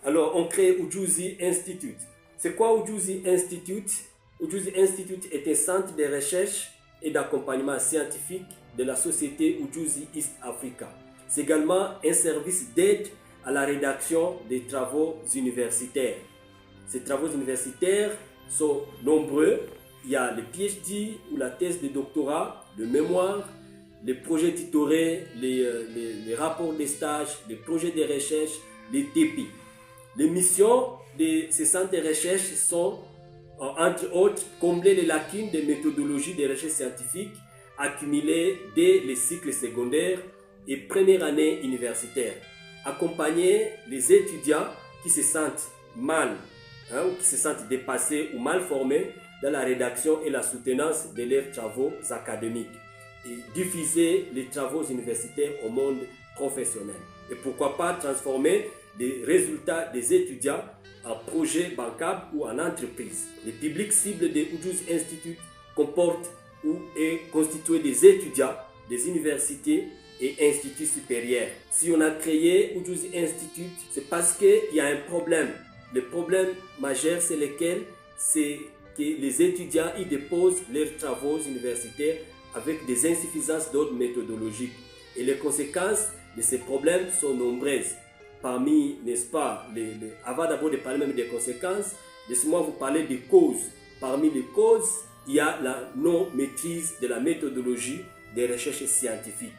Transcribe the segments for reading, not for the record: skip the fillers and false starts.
Alors, on crée Ujuzi Institute. C'est quoi Ujuzi Institute? Ujuzi Institute est un centre de recherche et d'accompagnement scientifique de la société Ujuzi East Africa. C'est également un service d'aide à la rédaction des travaux universitaires. Ces travaux universitaires sont nombreux. Il y a le PhD ou la thèse de doctorat, le mémoire, les projets tutorés, les rapports de stage, les projets de recherche, les TP. Les missions de ces centres de recherche sont, entre autres, combler les lacunes des méthodologies de recherche scientifique accumulées dès les cycles secondaires et première année universitaire, accompagner les étudiants qui se sentent mal ou qui se sentent dépassés ou mal formés dans la rédaction et la soutenance de leurs travaux académiques et diffuser les travaux universitaires au monde professionnel. Et pourquoi pas transformer les résultats des étudiants en projets bancables ou en entreprises. Les publics cibles de Ujuzi Institute comportent ou est constitué des étudiants, des universités et instituts supérieurs. Si on a créé Ujuzi Institute, c'est parce qu'il y a un problème. Le problème majeur, c'est lequel? C'est que les étudiants y déposent leurs travaux universitaires avec des insuffisances d'ordre méthodologique. Et les conséquences de ces problèmes sont nombreuses. Parmi, n'est-ce pas, avant d'abord de parler même des conséquences, laissez-moi vous parler des causes. Parmi les causes, il y a la non-maîtrise de la méthodologie des recherches scientifiques.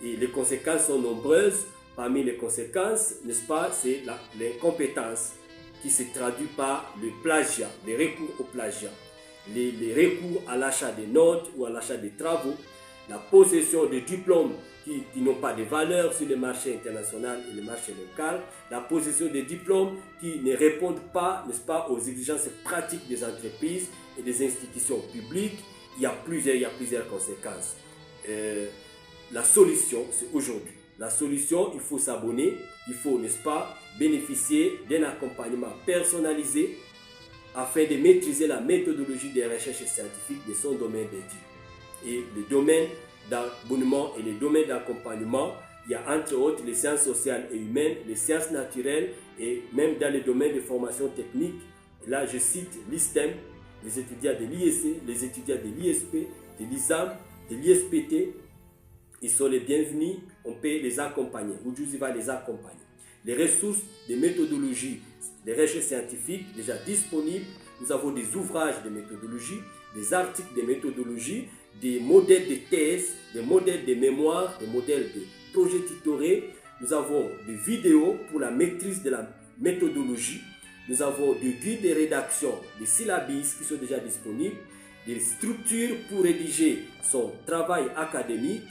Et les conséquences sont nombreuses. Parmi les conséquences, n'est-ce pas, c'est l'incompétence qui se traduit par le plagiat, les recours au plagiat, les recours à l'achat des notes ou à l'achat des travaux, la possession de diplômes qui n'ont pas de valeur sur le marché international et le marché local, la possession de diplômes qui ne répondent pas, n'est-ce pas, aux exigences pratiques des entreprises et des institutions publiques. Il y a plusieurs conséquences. La solution, c'est aujourd'hui. La solution, il faut s'abonner, il faut, n'est-ce pas, bénéficier d'un accompagnement personnalisé afin de maîtriser la méthodologie des recherches scientifiques de son domaine d'études. Et les domaines d'abonnement et les domaines d'accompagnement, il y a entre autres les sciences sociales et humaines, les sciences naturelles et même dans les domaines de formation technique. Là, je cite l'ISTEM, les étudiants de l'IEC, les étudiants de l'ISP, de l'ISAM, de l'ISPT. Ils sont les bienvenus, on peut les accompagner. Ujuzi va les accompagner. Les ressources des méthodologies, des recherches scientifiques déjà disponibles. Nous avons des ouvrages de méthodologie, des articles de méthodologie, des modèles de thèse, des modèles de mémoire, des modèles de projets tutorés. Nous avons des vidéos pour la maîtrise de la méthodologie. Nous avons des guides de rédaction, des syllabis qui sont déjà disponibles, des structures pour rédiger son travail académique.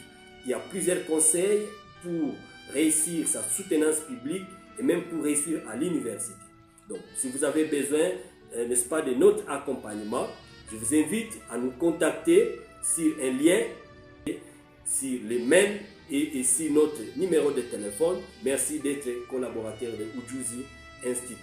Il y a plusieurs conseils pour réussir sa soutenance publique et même pour réussir à l'université. Donc, si vous avez besoin, n'est-ce pas, de notre accompagnement, je vous invite à nous contacter sur un lien, sur les mails et sur notre numéro de téléphone. Merci d'être collaborateur de Ujuzi Institute.